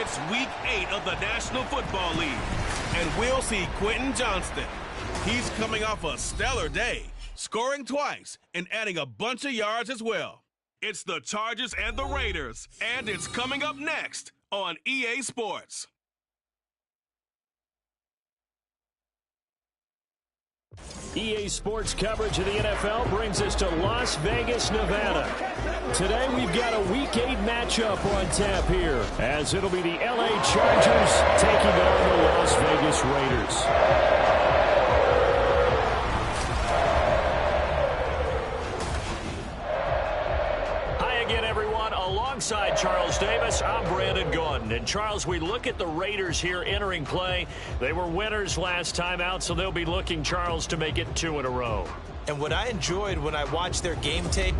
It's Week 8 of the National Football League, and we'll see Quentin Johnston. He's coming off a stellar day, scoring twice and adding a bunch of yards as well. It's the Chargers and the Raiders, and it's coming up next on EA Sports. EA Sports coverage of the NFL brings us to Las Vegas, Nevada. Today we've got a Week 8 matchup on tap here, as it'll be the LA Chargers taking on the Las Vegas Raiders. Alongside Charles Davis, I'm Brandon Gaudin. And Charles, we look at the Raiders here entering play. They were winners last time out, so they'll be looking, Charles, to make it 2 in a row. And what I enjoyed when I watched their game tape,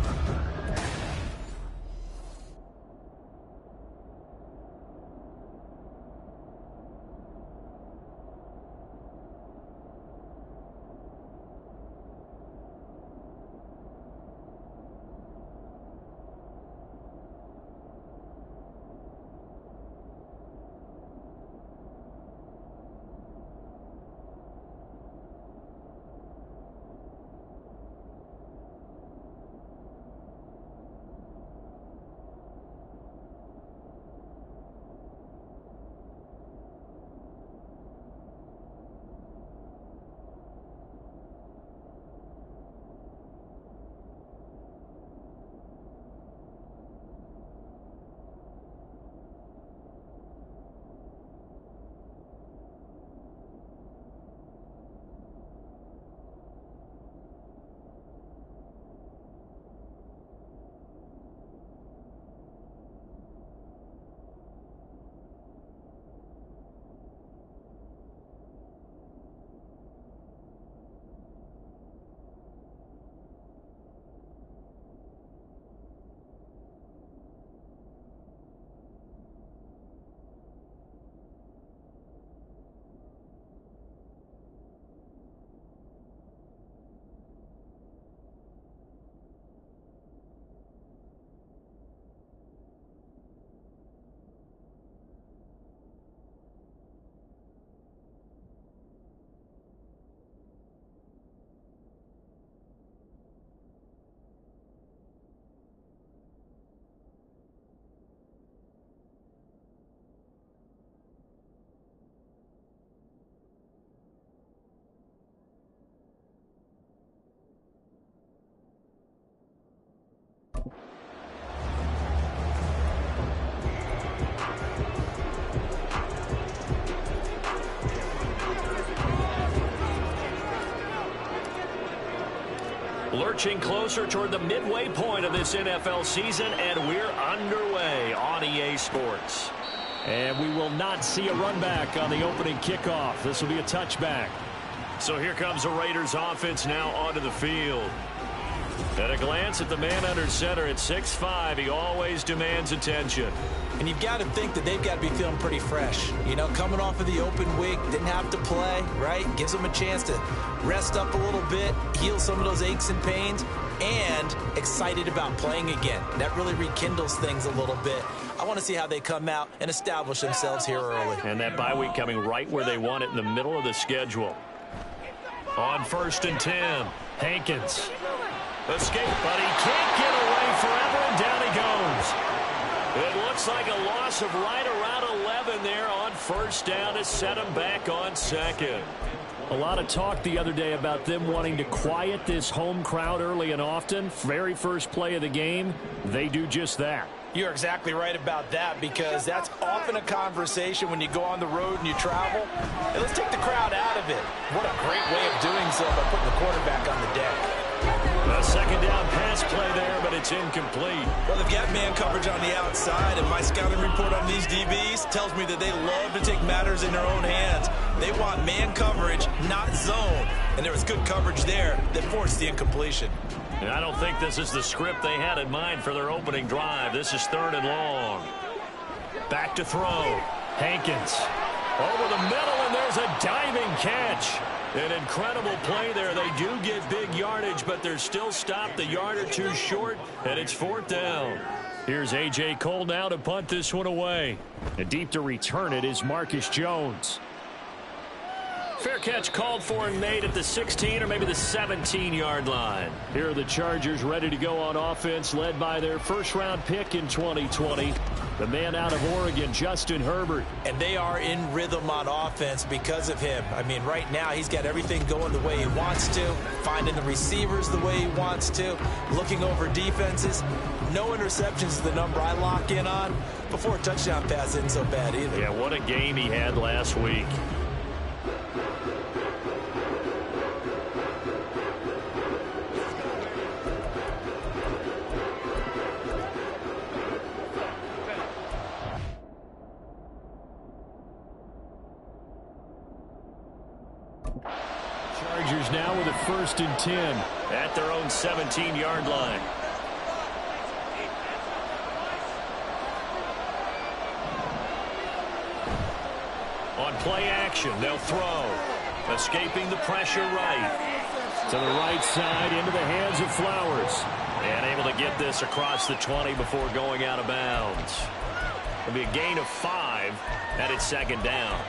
lurching closer toward the midway point of this NFL season, and we're underway on EA Sports. And we will not see a run back on the opening kickoff. This will be a touchback. So here comes the Raiders offense now onto the field. At a glance at the man under center at 6'5", he always demands attention. and you've got to think that they've got to be feeling pretty fresh. You know, coming off of the open week, didn't have to play, right? Gives them a chance to rest up a little bit, heal some of those aches and pains, and excited about playing again. That really rekindles things a little bit. I want to see how they come out and establish themselves here early. And that bye week coming right where they want it, in the middle of the schedule. On 1st and 10, Hankins. Escape, but he can't get away forever, and down he goes. It looks like a loss of right around 11 there on 1st down to set him back on 2nd. A lot of talk the other day about them wanting to quiet this home crowd early and often. Very first play of the game, they do just that. You're exactly right about that, because that's often a conversation when you go on the road and you travel. Hey, let's take the crowd out of it. What a great way of doing so by putting the quarterback on the deck. A 2nd down pass play there, but it's incomplete. Well, they've got man coverage on the outside, and my scouting report on these DBs tells me that they love to take matters in their own hands. They want man coverage, not zone. And there was good coverage there that forced the incompletion. And I don't think this is the script they had in mind for their opening drive. This is 3rd and long. Back to throw. Hankins over the middle, and there's a diving catch. An incredible play there. They do get big yardage, but they're still stopped a yard or two short, and it's 4th down. Here's A.J. Cole now to punt this one away. And deep to return it is Marcus Jones. Fair catch called for and made at the 16 or maybe the 17-yard line. Here are the Chargers ready to go on offense, led by their first-round pick in 2020, the man out of Oregon, Justin Herbert. And they are in rhythm on offense because of him. I mean, right now he's got everything going the way he wants to, finding the receivers the way he wants to, looking over defenses. No interceptions is the number I lock in on. Before a touchdown pass isn't so bad either. Yeah, what a game he had last week. Chargers now with a 1st and 10 at their own 17-yard line. On play action, they'll throw. Escaping the pressure right. To the right side, into the hands of Flowers. And able to get this across the 20 before going out of bounds. It'll be a gain of 5 at its 2nd down.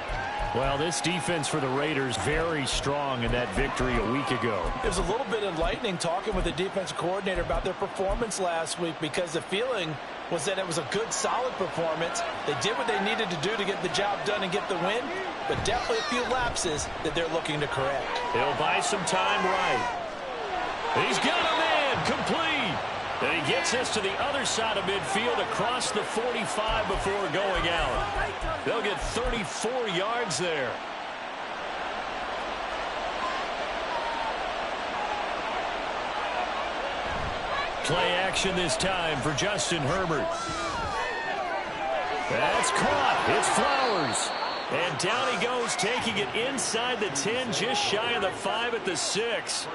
Well, this defense for the Raiders very strong in that victory a week ago. It was a little bit enlightening talking with the defensive coordinator about their performance last week, because the feeling was that it was a good, solid performance. They did what they needed to do to get the job done and get the win, but definitely a few lapses that they're looking to correct. He'll buy some time right. He's got a man complete. And he gets this to the other side of midfield across the 45 before going out. They'll get 34 yards there. Play action this time for Justin Herbert. That's caught. It's Flowers. And down he goes, taking it inside the 10, just shy of the 5 at the 6.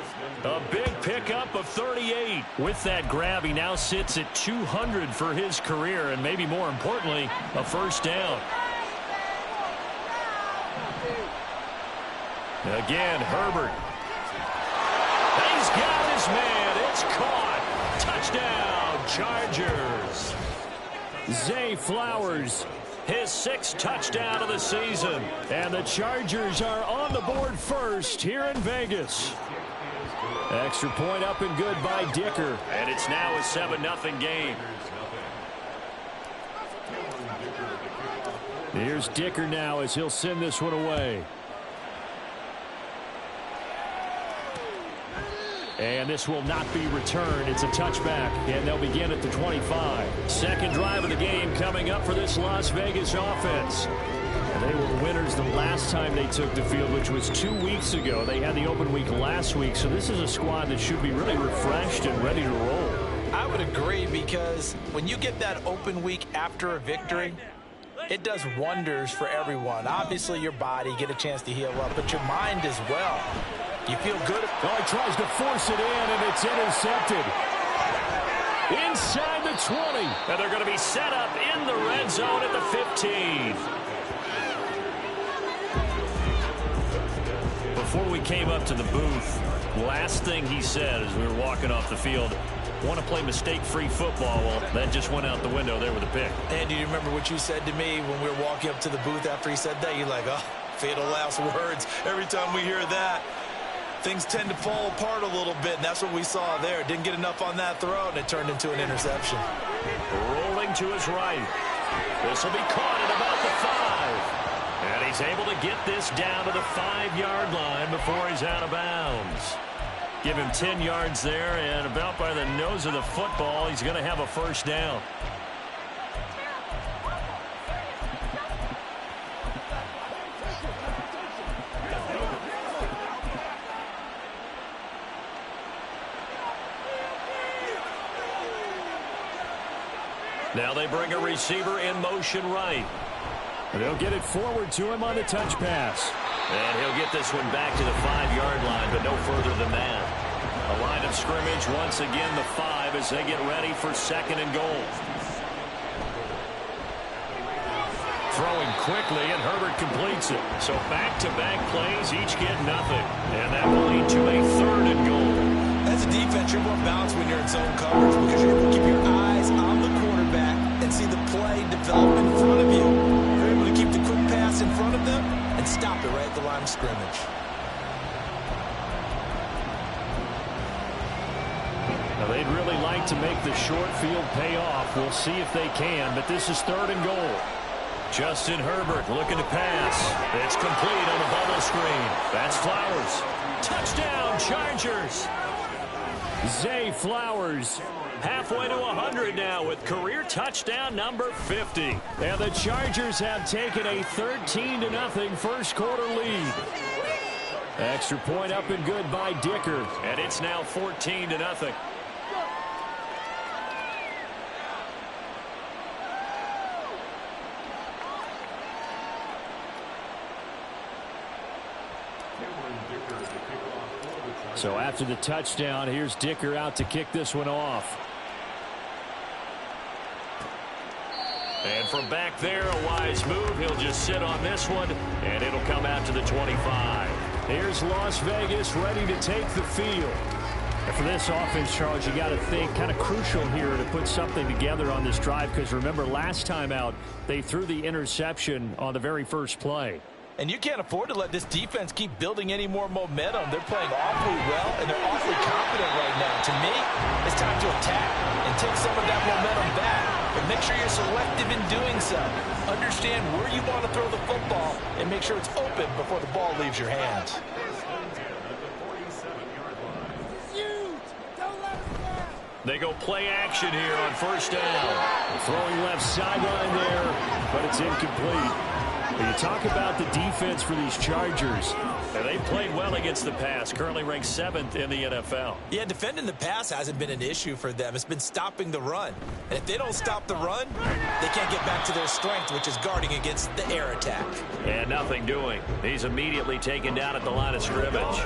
A big pickup of 38. With that grab, he now sits at 200 for his career, and maybe more importantly, a 1st down. Again, Herbert. He's got his man. It's caught. Touchdown, Chargers. Zay Flowers, his 6th touchdown of the season. And the Chargers are on the board first here in Vegas. Extra point up and good by Dicker. And it's now a 7-0 game. Here's Dicker now as he'll send this one away. And this will not be returned. It's a touchback, and they'll begin at the 25. 2nd drive of the game coming up for this Las Vegas offense. And they were winners the last time they took the field, which was 2 weeks ago. They had the open week last week, so this is a squad that should be really refreshed and ready to roll. I would agree, because when you get that open week after a victory, it does wonders for everyone. Obviously, your body, get a chance to heal up, but your mind as well. You feel good. Oh, he tries to force it in, and it's intercepted. Inside the 20. And they're going to be set up in the red zone at the 15. Before we came up to the booth, last thing he said as we were walking off the field, want to play mistake-free football. Well, that just went out the window there with a pick. And do you remember what you said to me when we were walking up to the booth after he said that? You're like, oh, fatal last words. Every time we hear that, things tend to fall apart a little bit, and that's what we saw there. Didn't get enough on that throw, and it turned into an interception. Rolling to his right. This will be caught at about the 5. And he's able to get this down to the 5-yard line before he's out of bounds. Give him 10 yards there, and about by the nose of the football, he's going to have a 1st down. Now they bring a receiver in motion right. They'll get it forward to him on the touch pass. And he'll get this one back to the 5-yard line, but no further than that. A line of scrimmage once again, the 5, as they get ready for 2nd and goal. Throwing quickly, and Herbert completes it. So back-to-back plays, each get nothing. And that will lead to a 3rd and goal. As a defense, you're more balanced when you're in zone coverage, because you're able to keep your eyes on the quarterback scrimmage. Now, they'd really like to make the short field pay off. We'll see if they can, but this is 3rd and goal. Justin Herbert looking to pass. It's complete on the bubble screen. That's Flowers. Touchdown, Chargers. Zay Flowers halfway to 100 now with career touchdown number 50. And the Chargers have taken a 13-0 first quarter lead. Extra point up and good by Dicker. And it's now 14-0. So after the touchdown, here's Dicker out to kick this one off. And from back there, a wise move. He'll just sit on this one, and it'll come out to the 25. Here's Las Vegas ready to take the field. And for this offense, Charles, you got to think kind of crucial here to put something together on this drive, because remember, last time out, they threw the interception on the very first play. And you can't afford to let this defense keep building any more momentum. They're playing awfully well, and they're awfully confident right now. To me, it's time to attack and take some of that momentum back. But make sure you're selective in doing so. Understand where you want to throw the football and make sure it's open before the ball leaves your hands. They go play action here on first down. Throwing left sideline there, but it's incomplete. When you talk about the defense for these Chargers, and they played well against the pass, currently ranked 7th in the NFL. Yeah, defending the pass hasn't been an issue for them. It's been stopping the run. And if they don't stop the run, they can't get back to their strength, which is guarding against the air attack. And nothing doing. He's immediately taken down at the line of scrimmage.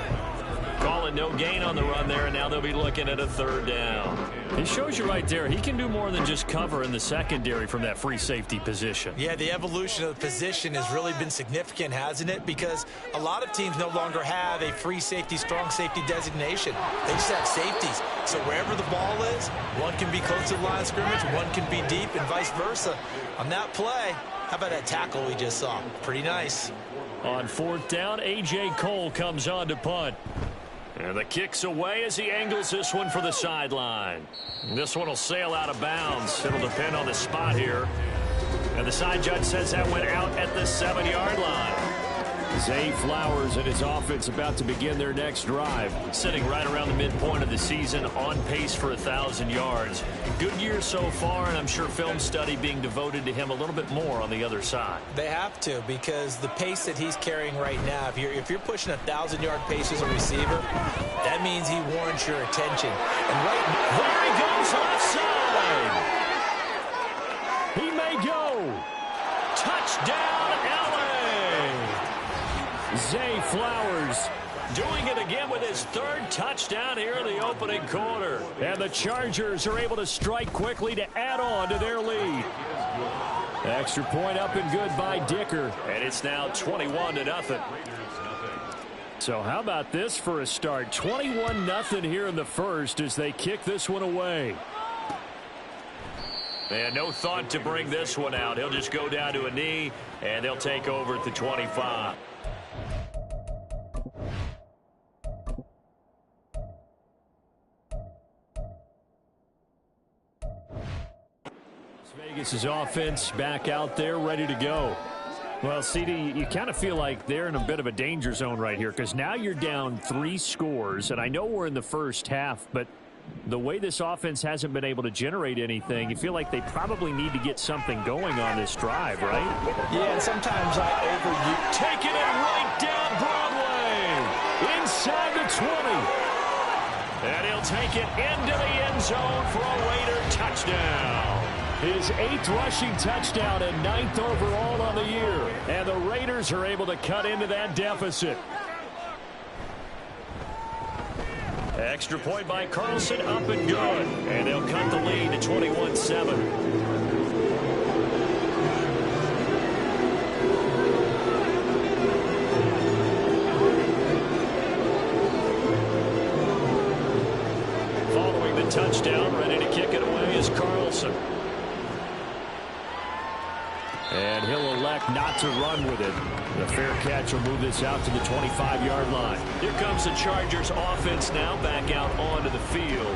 Calling no gain on the run there, and now they'll be looking at a 3rd down. It shows you right there, he can do more than just cover in the secondary from that free safety position. Yeah, the evolution of the position has really been significant, hasn't it? Because a lot of teams no longer have a free safety, strong safety designation. They just have safeties. So wherever the ball is, one can be close to the line of scrimmage, one can be deep, and vice versa. On that play, how about that tackle we just saw? Pretty nice. On 4th down, A.J. Cole comes on to punt. And the kick's away as he angles this one for the sideline. This one will sail out of bounds. It'll depend on the spot here. And the side judge says that went out at the 7-yard line. Zay Flowers and his offense about to begin their next drive. Sitting right around the midpoint of the season, on pace for 1,000 yards. Good year so far, and I'm sure film study being devoted to him a little bit more on the other side. They have to, because the pace that he's carrying right now, if you're pushing 1,000-yard pace as a receiver, that means he warrants your attention. And right there he goes left side. He may go. Touchdown, LA. Zay Flowers doing it again with his 3rd touchdown here in the opening quarter. And the Chargers are able to strike quickly to add on to their lead. Extra point up and good by Dicker. And it's now 21-0. So how about this for a start? 21-0 here in the first as they kick this one away. And no thought to bring this one out. He'll just go down to a knee, and they'll take over at the 25. Vegas' offense back out there ready to go. Well, CD, you kind of feel like they're in a bit of a danger zone right here, because now you're down 3 scores, and I know we're in the first half, but the way this offense hasn't been able to generate anything, you feel like they probably need to get something going on this drive, right? Yeah, and sometimes I overuse. Taking it right down Broadway, inside the 20. And he'll take it into the end zone for a Raider touchdown. His 8th rushing touchdown and 9th overall on the year. And the Raiders are able to cut into that deficit. Extra point by Carlson, up and good. And they'll cut the lead to 21-7. Touchdown, ready to kick it away is Carlson. And he'll elect not to run with it. The fair catch will move this out to the 25-yard line. Here comes the Chargers offense now back out onto the field.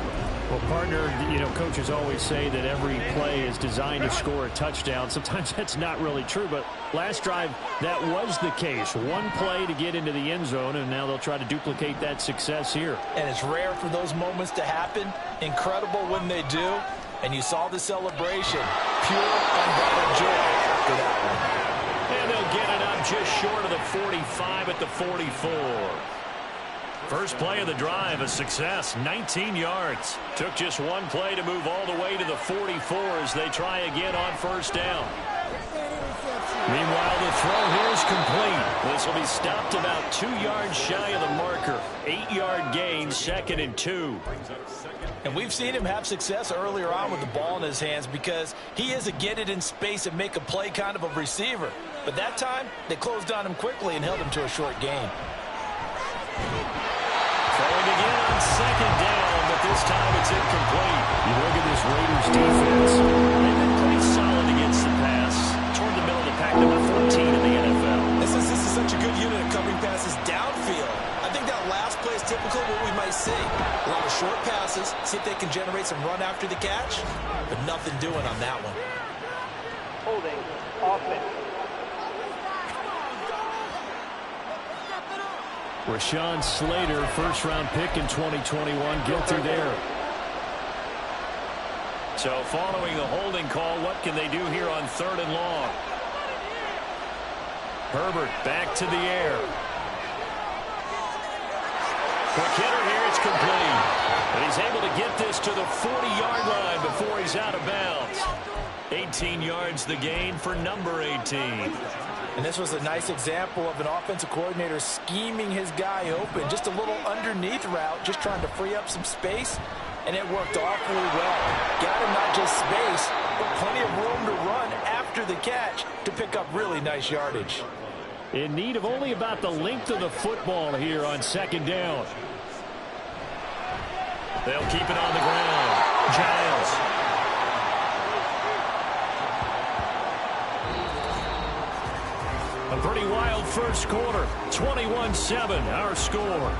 Well, partner, coaches always say that every play is designed to score a touchdown. Sometimes that's not really true, but last drive, that was the case. One play to get into the end zone, and now they'll try to duplicate that success here. And it's rare for those moments to happen. Incredible when they do. And you saw the celebration. Pure, unbridled joy after that one. And they'll get it up just short of the 45 at the 44. First play of the drive, a success, 19 yards. Took just one play to move all the way to the 44 as they try again on first down. Meanwhile, the throw here is complete. This will be stopped about 2 yards shy of the marker. 8-yard gain, 2nd and 2. And we've seen him have success earlier on with the ball in his hands because he is a get it in space and make a play kind of a receiver. But that time, they closed on him quickly and held him to a short gain. Throwing again on second down, but this time it's incomplete. You look at this Raiders defense. They've been pretty solid against the pass. Toward the middle of the pack, number 14 in the NFL. This is such a good unit of covering passes downfield. I think that last play is typical of what we might see. A lot of short passes, see if they can generate some run after the catch, but nothing doing on that one. Holding offense. Rashawn Slater, first-round pick in 2021, guilty there. So following the holding call, what can they do here on 3rd and long? Herbert back to the air. Quick hitter here, it's complete. And he's able to get this to the 40-yard line before he's out of bounds. 18 yards the gain for number 18. And this was a nice example of an offensive coordinator scheming his guy open. Just a little underneath route, just trying to free up some space, and it worked awfully well. Got him not just space, but plenty of room to run after the catch to pick up really nice yardage. In need of only about the length of the football here on 2nd down. They'll keep it on the ground. Giles. A pretty wild first quarter. 21-7, our score.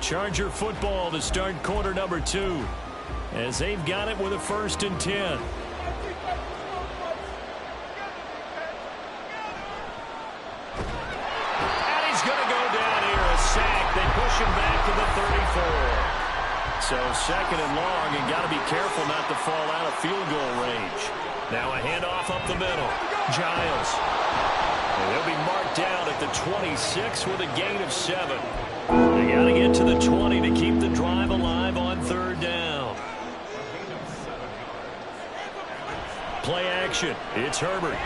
Charger football to start quarter number 2. As they've got it with a 1st and 10. They push him back to the 34. So 2nd and long, and got to be careful not to fall out of field goal range. Now a handoff up the middle. Giles. And he'll be marked down at the 26 with a gain of 7. They got to get to the 20 to keep the drive alive on 3rd down. Play action. It's Herbert.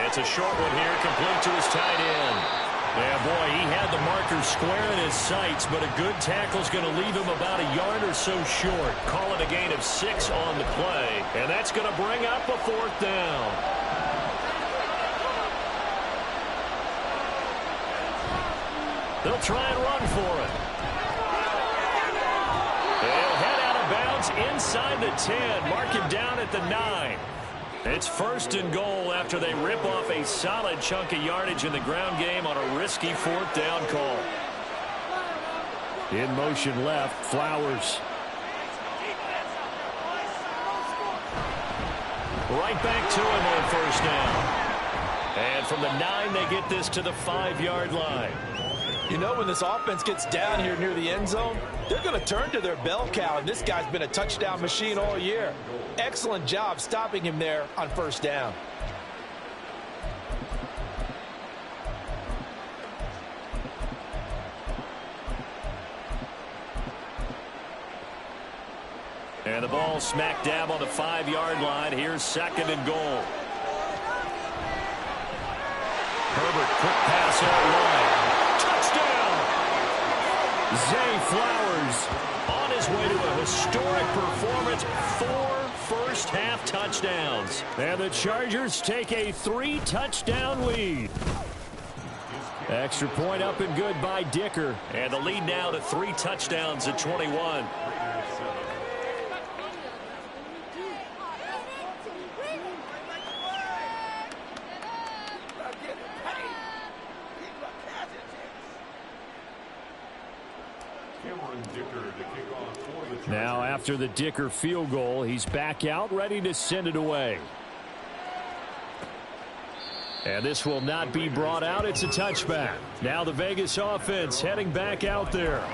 It's a short one here, complete to his tight end. Yeah, boy, he had the marker square in his sights, but a good tackle's going to leave him about a yard or so short. Call it a gain of 6 on the play, and that's going to bring up a 4th down. They'll try and run for it. They'll head out of bounds inside the 10, mark him down at the 9. It's 1st and goal after they rip off a solid chunk of yardage in the ground game on a risky 4th down call. In motion left, Flowers. Right back to him on 1st down. And from the 9, they get this to the 5-yard line. You know, when this offense gets down here near the end zone, they're going to turn to their bell cow, and this guy's been a touchdown machine all year. Excellent job stopping him there on 1st down. And the ball smack dab on the 5-yard line. Here's 2nd and goal. Herbert, quick pass out wide. Touchdown! Zay Flowers on his way to a historic performance. 4 first-half touchdowns. And the Chargers take a 3-touchdown lead. Extra point up and good by Dicker. And the lead now to 3 touchdowns at 21. after the Dicker field goal. He's back out, ready to send it away. And this will not be brought out. It's a touchback. Now the Vegas offense heading back out there.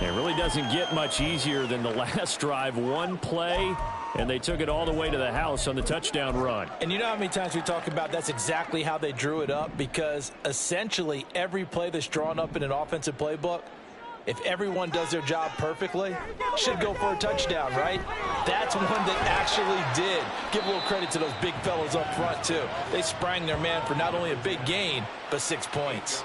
It really doesn't get much easier than the last drive. One play, and they took it all the way to the house on the touchdown run. And you know how many times we talk about that's exactly how they drew it up? Because essentially every play that's drawn up in an offensive playbook, if everyone does their job perfectly, should go for a touchdown, right? That's one that actually did. Give a little credit to those big fellas up front, too. They sprang their man for not only a big gain, but 6 points.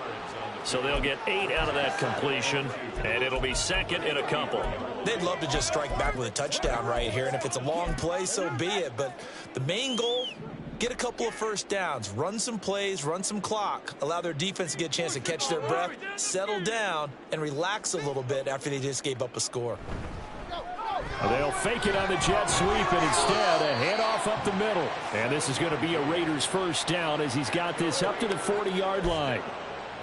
So they'll get 8 out of that completion, and it'll be second and a couple. They'd love to just strike back with a touchdown right here, and if it's a long play, so be it. But the main goal, get a couple of first downs, run some plays, run some clock, allow their defense to get a chance to catch their breath, settle down, and relax a little bit after they just gave up a score. They'll fake it on the jet sweep, and instead a handoff up the middle. And this is going to be a Raiders first down as he's got this up to the 40-yard line.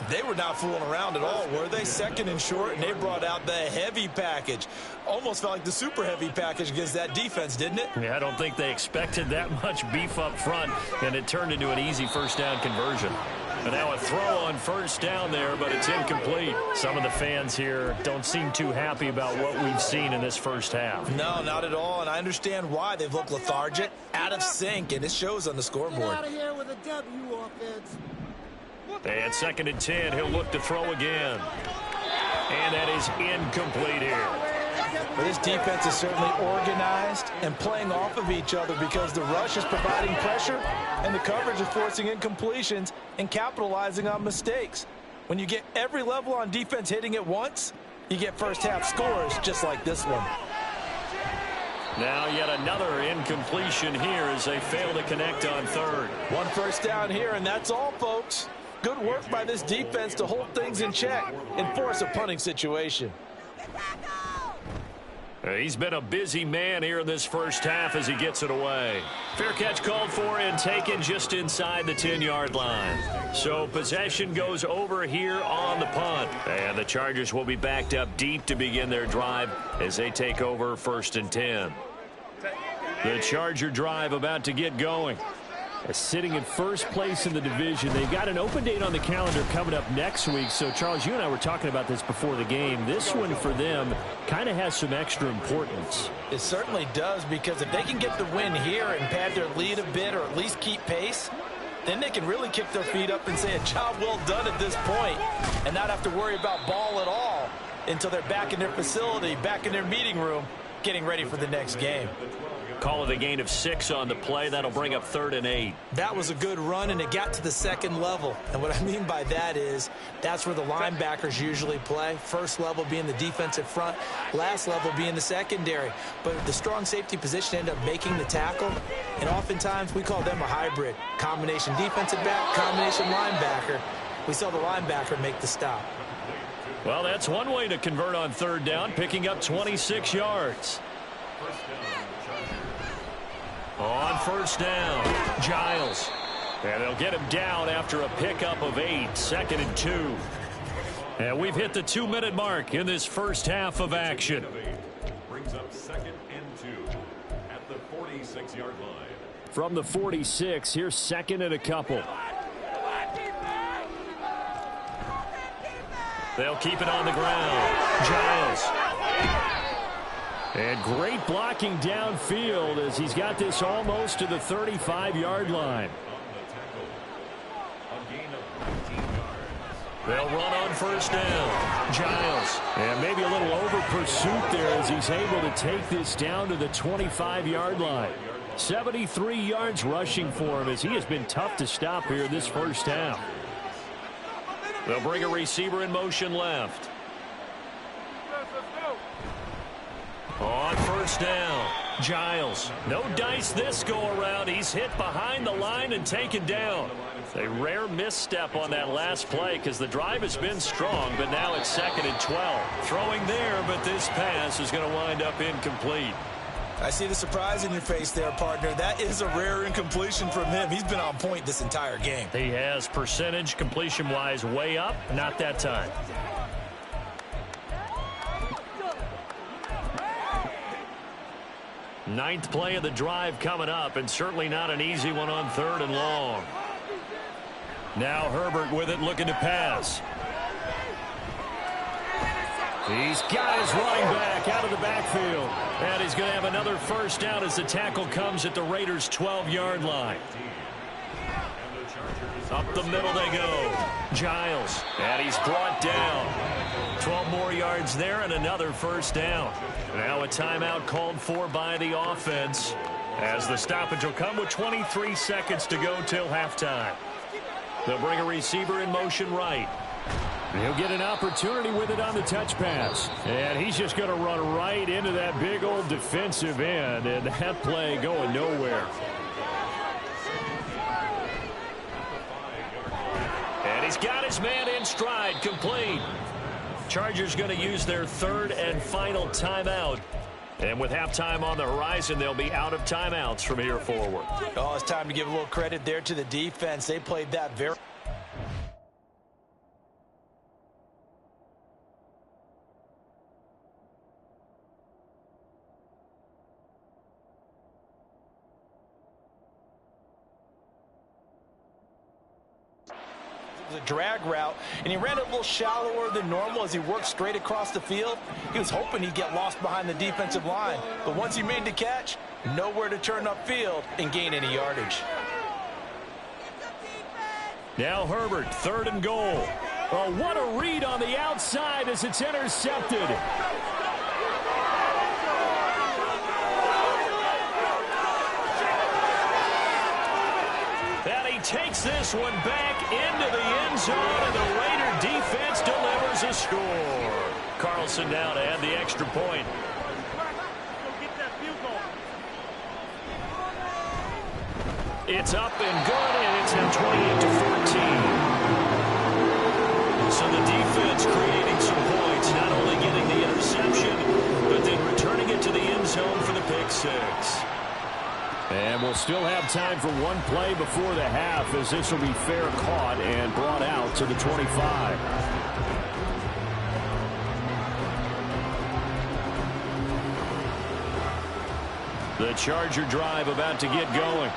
They were not fooling around at all, were they? Second and short, and they brought out the heavy package. Almost felt like the super heavy package against that defense, didn't it? Yeah, I don't think they expected that much beef up front, and it turned into an easy first down conversion. And now a throw on first down there, but it's incomplete. Some of the fans here don't seem too happy about what we've seen in this first half. No, not at all, and I understand why. They've looked lethargic, out of sync, and it shows on the scoreboard. Get out of here with a W, offense. And second and 10, he'll look to throw again. And that is incomplete here. Well, this defense is certainly organized and playing off of each other because the rush is providing pressure and the coverage is forcing incompletions and capitalizing on mistakes. When you get every level on defense hitting at once, you get first half scores just like this one. Now yet another incompletion here as they fail to connect on third. One first down here, and that's all, folks. Good work by this defense to hold things in check and force a punting situation. He's been a busy man here in this first half as he gets it away. Fair catch called for and taken just inside the 10-yard line. So possession goes over here on the punt. And the Chargers will be backed up deep to begin their drive as they take over first and 10. The Charger drive about to get going. Sitting in first place in the division. They've got an open date on the calendar coming up next week. So, Charles, you and I were talking about this before the game. This one for them kind of has some extra importance. It certainly does, because if they can get the win here and pad their lead a bit or at least keep pace, then they can really kick their feet up and say a job well done at this point and not have to worry about ball at all until they're back in their facility, back in their meeting room, getting ready for the next game. Call it a gain of 6 on the play. That'll bring up 3rd and 8. That was a good run, and it got to the second level. And what I mean by that is that's where the linebackers usually play. First level being the defensive front, last level being the secondary. But the strong safety position ended up making the tackle, and oftentimes we call them a hybrid. Combination defensive back, combination linebacker. We saw the linebacker make the stop. Well, that's one way to convert on 3rd down, picking up 26 yards. On first down, Giles. And they'll get him down after a pickup of 8, 2nd and 2. And we've hit the 2-minute mark in this first half of action. Brings up 2nd and 2 at the 46-yard line. From the 46, here's 2nd and a couple. They'll keep it on the ground. Giles. And great blocking downfield as he's got this almost to the 35-yard line. They'll run on first down. Giles. And maybe a little over pursuit there as he's able to take this down to the 25-yard line. 73 yards rushing for him as he has been tough to stop here this first half. They'll bring a receiver in motion left. On first down, Giles. No dice this go-around. He's hit behind the line and taken down. A rare misstep on that last play because the drive has been strong, but now it's 2nd and 12. Throwing there, but this pass is going to wind up incomplete. I see the surprise in your face there, partner. That is a rare incompletion from him. He's been on point this entire game. He has percentage completion-wise way up, not that time. Ninth play of the drive coming up, and certainly not an easy one on 3rd and long. Now Herbert with it, looking to pass. He's got his running back out of the backfield. And he's going to have another first down as the tackle comes at the Raiders' 12-yard line. Up the middle they go. Giles. And he's brought down. 12 more yards there and another first down. Now a timeout called for by the offense, as the stoppage will come with 23 seconds to go till halftime. They'll bring a receiver in motion right. He'll get an opportunity with it on the touch pass. And he's just going to run right into that big old defensive end, and that play going nowhere. And he's got his man in stride, complete. Chargers going to use their 3rd and final timeout. And with halftime on the horizon, they'll be out of timeouts from here forward. Oh, it's time to give a little credit there to the defense. They played that very... a drag route, and he ran it a little shallower than normal as he worked straight across the field. He was hoping he'd get lost behind the defensive line, but once he made the catch, nowhere to turn upfield and gain any yardage. Now Herbert, 3rd and goal. Oh, what a read on the outside as it's intercepted. And he takes this one back into the end zone, and the Raider defense delivers a score. Carlson now to add the extra point. It's up and good, and it's now 28-14. So the defense creating some points, not only getting the interception, but then returning it to the end zone for the pick six. And we'll still have time for one play before the half, as this will be fair caught and brought out to the 25. The Charger drive about to get going.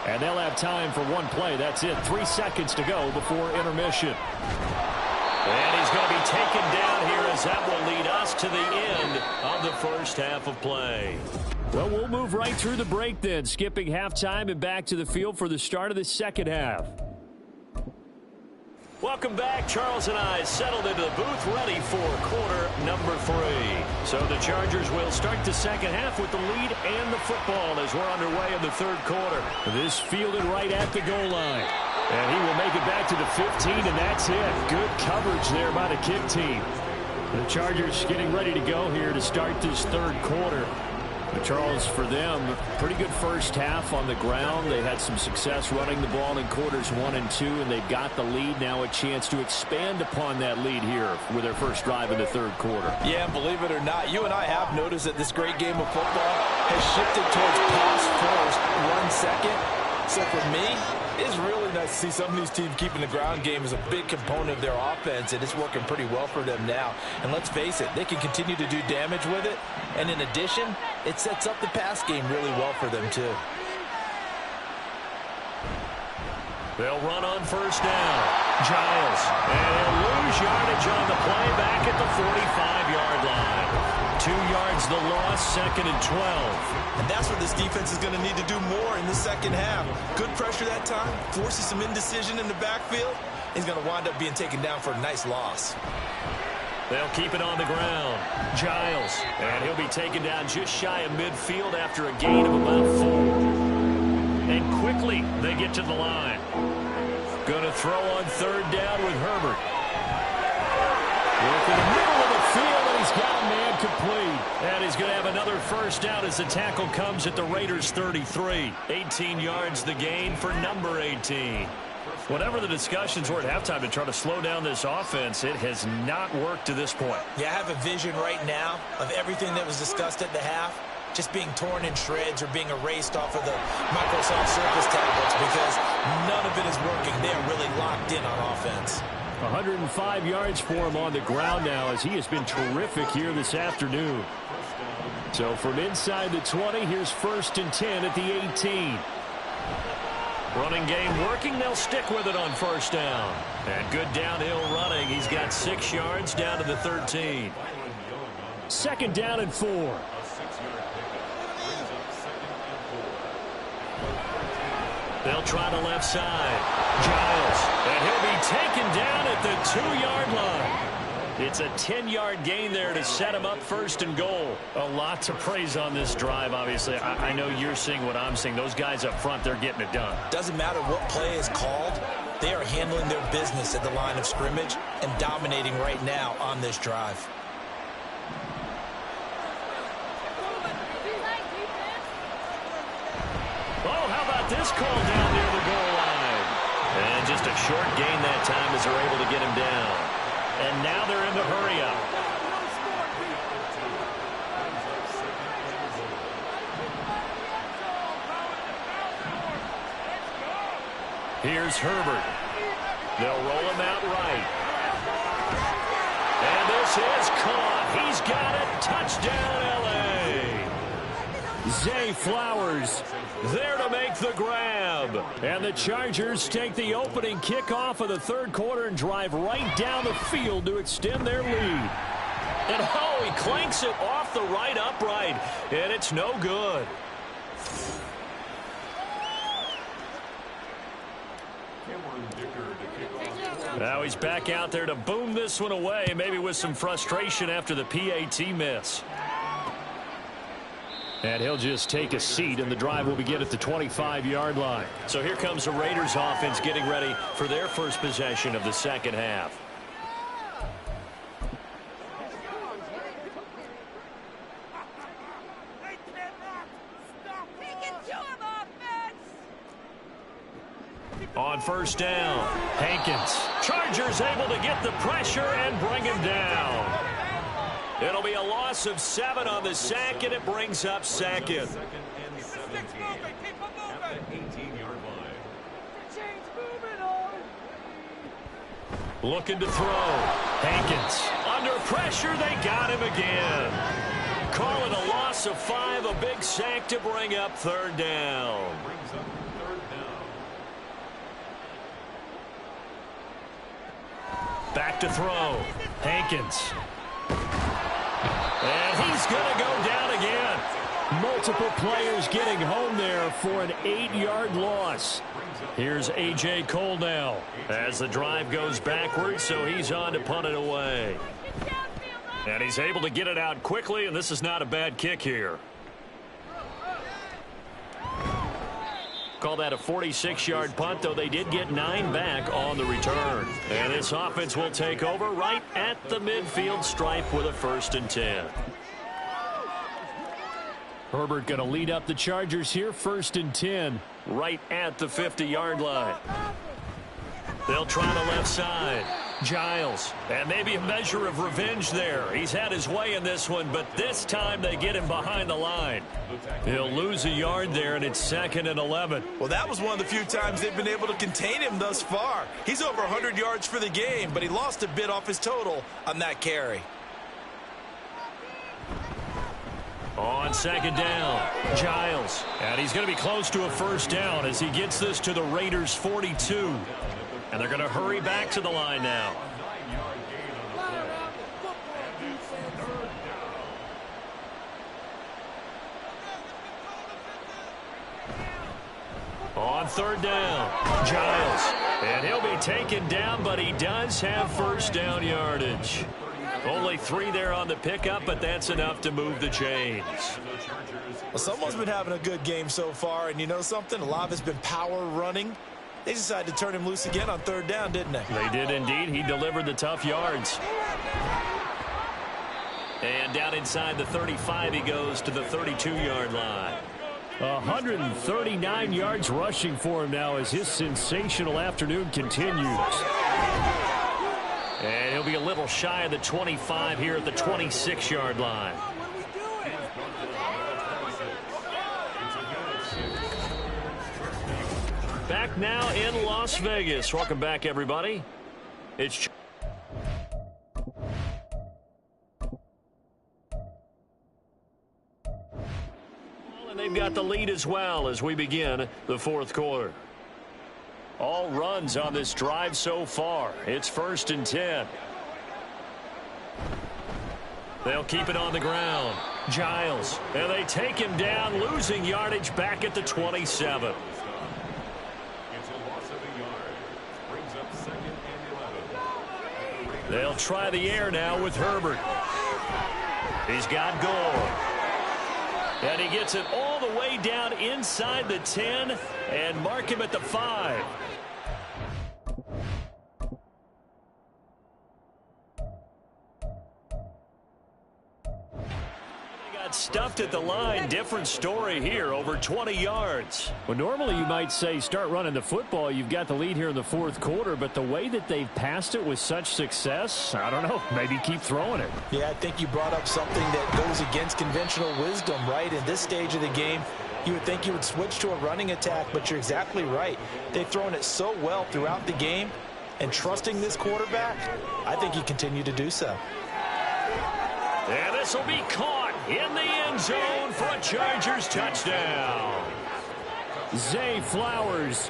And they'll have time for one play. That's it. 3 seconds to go before intermission. And he's going to be taken down here, as that will lead us to the end of the first half of play. Well, we'll move right through the break then, skipping halftime and back to the field for the start of the second half. Welcome back. Charles and I settled into the booth, ready for quarter number 3. So the Chargers will start the second half with the lead and the football as we're underway in the third quarter. This fielded right at the goal line. And he will make it back to the 15, and that's it. Good coverage there by the kick team. The Chargers getting ready to go here to start this third quarter. Charles, for them, pretty good first half on the ground. They had some success running the ball in quarters 1 and 2, and they've got the lead. Now a chance to expand upon that lead here with their first drive in the third quarter. Yeah, believe it or not, you and I have noticed that this great game of football has shifted towards pass first, 1 second. So for me, it's really nice to see some of these teams keeping the ground game as a big component of their offense, and it's working pretty well for them now. And let's face it, they can continue to do damage with it. And in addition, it sets up the pass game really well for them, too. They'll run on first down. Giles. And he'll lose yardage on the play back at the 45-yard line. 2 yards the loss, 2nd and 12. And that's what this defense is going to need to do more in the second half. Good pressure that time, forces some indecision in the backfield. He's going to wind up being taken down for a nice loss. They'll keep it on the ground. Giles. And he'll be taken down just shy of midfield after a gain of about 4. And quickly they get to the line. Going to throw on third down with Herbert. Work in the middle of the field, and he's got a man complete. And he's going to have another first down as the tackle comes at the Raiders' 33. 18 yards the gain for number 18. Whatever the discussions were at halftime to try to slow down this offense, it has not worked to this point. Yeah, I have a vision right now of everything that was discussed at the half just being torn in shreds or being erased off of the Microsoft Surface tablets, because none of it is working. They are really locked in on offense. 105 yards for him on the ground now, as he has been terrific here this afternoon. So from inside the 20, here's 1st and 10 at the 18. Running game working. They'll stick with it on 1st down. And good downhill running. He's got 6 yards down to the 13. 2nd down and 4. They'll try the left side. Giles. And he'll be taken down at the 2-yard line. It's a 10-yard gain there to set him up 1st and goal. A lot to praise on this drive, obviously. I know you're seeing what I'm seeing. Those guys up front, they're getting it done. Doesn't matter what play is called. They are handling their business at the line of scrimmage and dominating right now on this drive. Oh, how about this call down near the goal line? And just a short gain that time as they're able to get him down. And now they're in the hurry-up. Here's Herbert. They'll roll him out right. And this is caught. He's got it. Touchdown, L.A. Zay Flowers there to make the grab. And the Chargers take the opening kickoff of the 3rd quarter and drive right down the field to extend their lead. And oh, he clanks it off the right upright. And it's no good. Now he's back out there to boom this one away, maybe with some frustration after the PAT miss. And he'll just take a seat, and the drive will begin at the 25-yard line. So here comes the Raiders offense getting ready for their first possession of the 2nd half. On 1st down, Hankins. Chargers able to get the pressure and bring him down. It'll be a loss of 7 on the sack, and it brings up 2nd. Looking to throw. Hankins. Under pressure, they got him again. Call it a loss of 5, a big sack to bring up 3rd down. Back to throw. Hankins. And he's going to go down again. Multiple players getting home there for an 8-yard loss. Here's A.J. Cole now as the drive goes backwards, so he's on to punt it away. And he's able to get it out quickly, and this is not a bad kick here. Call that a 46-yard punt, though they did get 9 back on the return. And this offense will take over right at the midfield stripe with a 1st and 10. Herbert going to lead up the Chargers here, 1st and 10, right at the 50-yard line. They'll try the left side. Giles, and maybe a measure of revenge there. He's had his way in this one, but this time they get him behind the line. He'll lose a yard there, and it's 2nd and 11. Well, that was one of the few times they've been able to contain him thus far. He's over 100 yards for the game, but he lost a bit off his total on that carry. On 2nd down, Giles. And he's going to be close to a 1st down as he gets this to the Raiders' 42. And they're going to hurry back to the line now. On 3rd down, Giles. And he'll be taken down, but he does have 1st down yardage. Only 3 there on the pickup, but that's enough to move the chains. Well, someone's been having a good game so far, and you know something? A lot of it's been power running. They decided to turn him loose again on 3rd down, didn't they? They did indeed. He delivered the tough yards. And down inside the 35, he goes to the 32-yard line. 139 yards rushing for him now as his sensational afternoon continues. And he'll be a little shy of the 25 here at the 26-yard line. Back now in Las Vegas. Welcome back, everybody. It's And they've got the lead as well as we begin the fourth quarter. All runs on this drive so far. It's 1st and 10. They'll keep it on the ground. Giles. And they take him down, losing yardage back at the 27. It's a loss of a yard. Brings up 2nd and 11. They'll try the air now with Herbert. He's got Gore. And he gets it all the way down inside the 10 and mark him at the 5. Stuffed at the line. Different story here. Over 20 yards. Well, normally you might say start running the football. You've got the lead here in the fourth quarter, but the way that they've passed it with such success, I don't know, maybe keep throwing it. Yeah, I think you brought up something that goes against conventional wisdom, right? In this stage of the game, you would think you would switch to a running attack, but you're exactly right. They've thrown it so well throughout the game, and trusting this quarterback, I think you continue to do so. And this will be caught in the end zone for a Chargers touchdown. Zay Flowers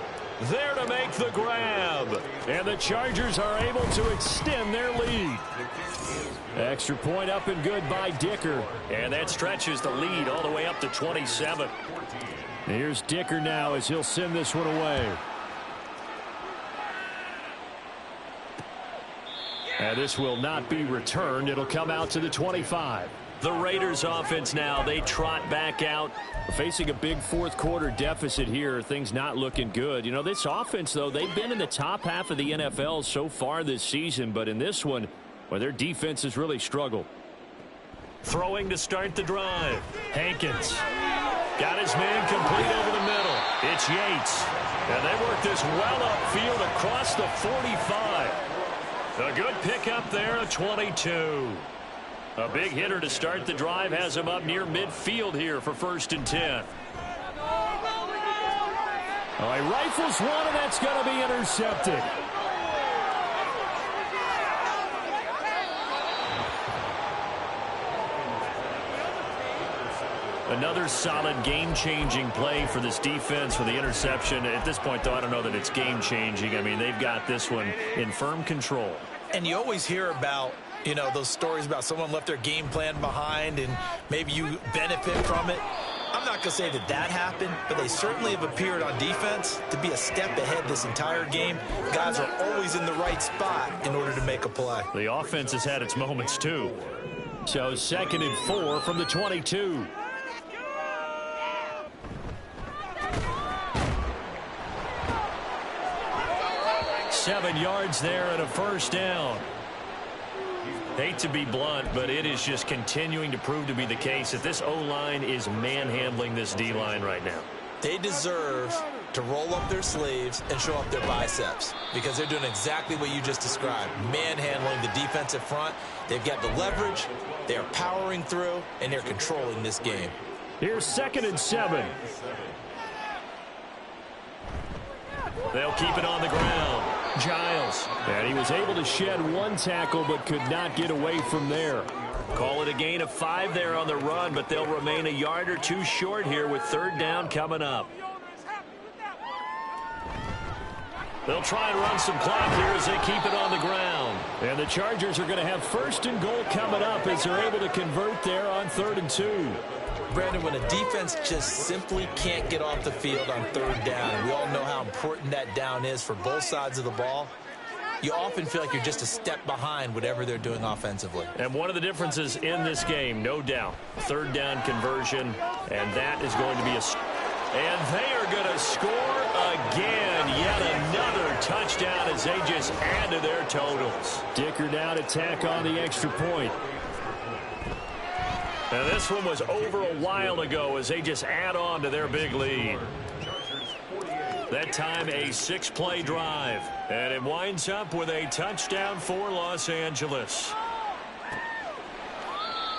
there to make the grab. And the Chargers are able to extend their lead. Extra point up and good by Dicker. And that stretches the lead all the way up to 27. Here's Dicker now as he'll send this one away. And this will not be returned. It'll come out to the 25. The Raiders offense now, they trot back out. Facing a big fourth quarter deficit here, things not looking good. You know, this offense, though, they've been in the top half of the NFL so far this season, but in this one, well, their defense has really struggled. Throwing to start the drive. Hankins got his man complete over the middle. It's Yates. And they work this well upfield across the 45. A good pickup there at 22. A big hitter to start the drive has him up near midfield here for 1st and 10. Oh, he rifles one, and that's going to be intercepted. Another solid game-changing play for this defense for the interception. At this point, though, I don't know that it's game-changing. I mean, they've got this one in firm control. And you always hear about, you know, those stories about someone left their game plan behind and maybe you benefit from it. I'm not going to say that that happened, but they certainly have appeared on defense to be a step ahead this entire game. Guys are always in the right spot in order to make a play. The offense has had its moments, too. So 2nd and 4 from the 22. Seven yards there and a first down. Hate to be blunt, but it is just continuing to prove to be the case that this O-line is manhandling this D-line right now. They deserve to roll up their sleeves and show up their biceps because they're doing exactly what you just described, manhandling the defensive front. They've got the leverage, they're powering through, and they're controlling this game. Here's 2nd and 7. They'll keep it on the ground. Giles. And he was able to shed one tackle but could not get away from there. Call it a gain of 5 there on the run, but they'll remain a yard or two short here with 3rd down coming up. They'll try and run some clock here as they keep it on the ground. And the Chargers are going to have 1st and goal coming up as they're able to convert there on 3rd and 2. Brandon, when a defense just simply can't get off the field on 3rd down, and we all know how important that down is for both sides of the ball, you often feel like you're just a step behind whatever they're doing offensively. And one of the differences in this game, no doubt, 3rd down conversion, and that is going to be and they are going to score again. Yet another touchdown as they just add to their totals. Dicker now to tack on the extra point. And this one was over a while ago as they just add on to their big lead. That time a 6-play drive. And it winds up with a touchdown for Los Angeles.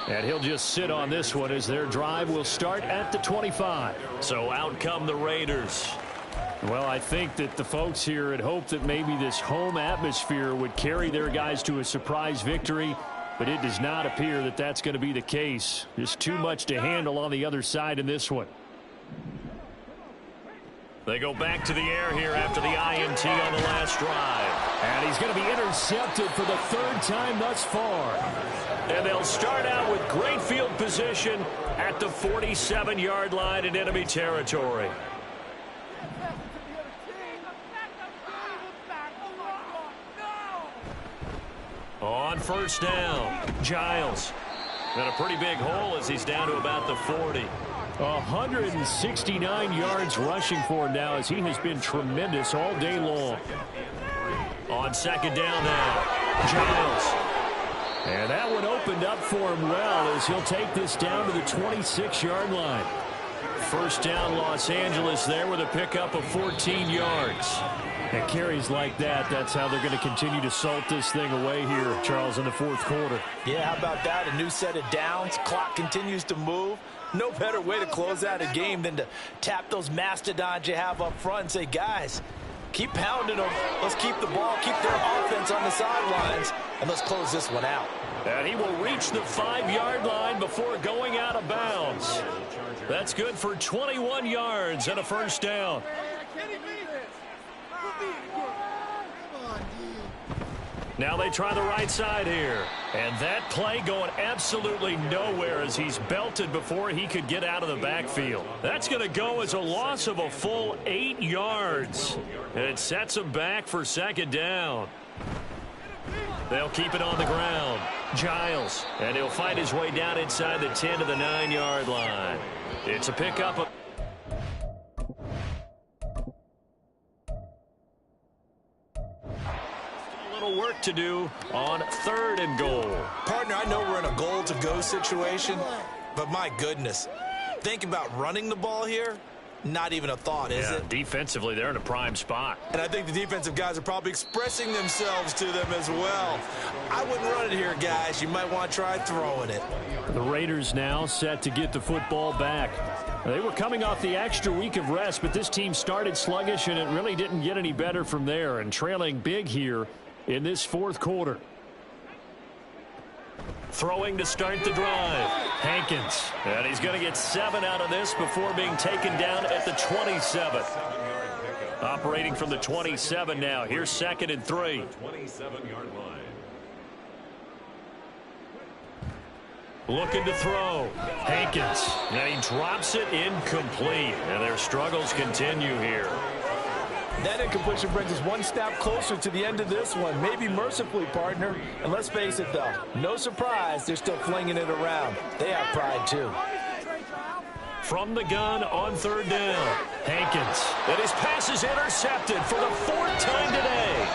And he'll just sit on this one as their drive will start at the 25. So out come the Raiders. Well, I think that the folks here had hoped that maybe this home atmosphere would carry their guys to a surprise victory. But it does not appear that that's going to be the case. There's too much to handle on the other side in this one. They go back to the air here after the INT on the last drive. And he's going to be intercepted for the third time thus far. And they'll start out with great field position at the 47-yard line in enemy territory. On first down, Giles. And a pretty big hole as he's down to about the 40. 169 yards rushing for him now as he has been tremendous all day long. On second down now, Giles. And that one opened up for him well as he'll take this down to the 26-yard line. First down, Los Angeles there with a pickup of 14 yards. And carries like that, that's how they're going to continue to salt this thing away here, Charles, in the fourth quarter. Yeah, how about that? A new set of downs. Clock continues to move. No better way to close out a game than to tap those mastodons you have up front and say, guys, keep pounding them. Let's keep the ball, keep their offense on the sidelines, and let's close this one out. And he will reach the 5-yard line before going out of bounds. That's good for 21 yards and a first down. Now they try the right side here. And that play going absolutely nowhere as he's belted before he could get out of the backfield. That's going to go as a loss of a full 8 yards. And it sets him back for second down. They'll keep it on the ground. Giles. And he'll fight his way down inside the 10 to the 9-yard line. It's a pickup of... work to do on third and goal. Partner, I know we're in a goal-to-go situation, but my goodness, think about running the ball here. Not even a thought, is it? Defensively, they're in a prime spot. And I think the defensive guys are probably expressing themselves to them as well. I wouldn't run it here, guys. You might want to try throwing it. The Raiders now set to get the football back. They were coming off the extra week of rest, but this team started sluggish, and it really didn't get any better from there, and trailing big here in this fourth quarter. Throwing to start the drive, Hankins. And he's going to get 7 out of this before being taken down at the 27. Operating from the 27 now. Here's 2nd and 3. 27-yard line. Looking to throw. Hankins. And he drops it incomplete. And their struggles continue here. That incompletion brings us one step closer to the end of this one. Maybe mercifully, partner. And let's face it, though. No surprise, they're still flinging it around. They have pride, too. From the gun on third down. Hankins. And his pass is intercepted for the 4th time today.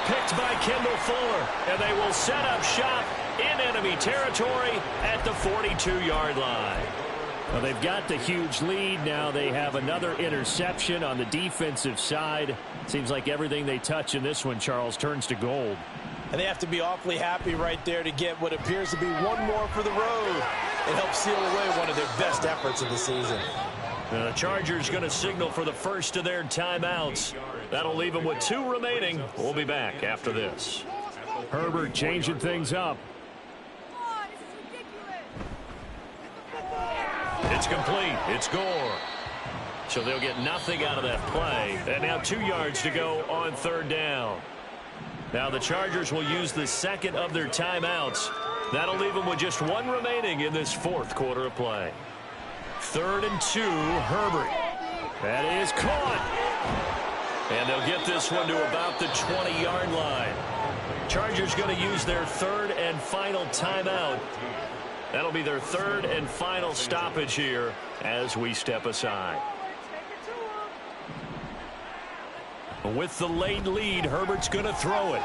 Picked by Kendall Fuller. And they will set up shop in enemy territory at the 42-yard line. Well, they've got the huge lead. Now they have another interception on the defensive side. Seems like everything they touch in this one, Charles, turns to gold. And they have to be awfully happy right there to get what appears to be one more for the road. It helps seal away one of their best efforts of the season. The Chargers going to signal for the first of their timeouts. That'll leave them with 2 remaining. We'll be back after this. Herbert changing things up. It's complete. It's Gore. So they'll get nothing out of that play. And now 2 yards to go on third down. Now the Chargers will use the second of their timeouts. That'll leave them with just 1 remaining in this fourth quarter of play. 3rd and 2, Herbert. That is caught. And they'll get this one to about the 20-yard line. Chargers going to use their 3rd and final timeout. That'll be their 3rd and final stoppage here as we step aside. With the late lead, Herbert's going to throw it.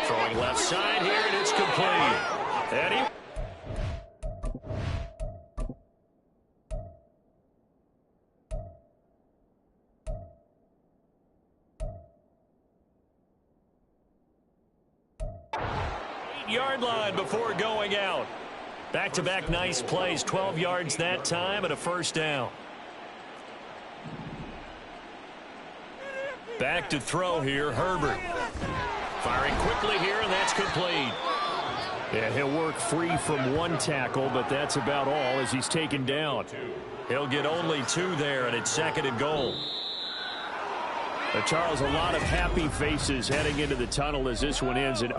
Throwing left side here, and it's complete. And he... yard line before going out. Back-to-back nice plays, 12 yards that time and a first down. Back to throw here, Herbert. Firing quickly here, and that's complete. Yeah, he'll work free from one tackle, but that's about all as he's taken down. He'll get only 2 there, and it's 2nd and goal. Charles, a lot of happy faces heading into the tunnel as this one ends. And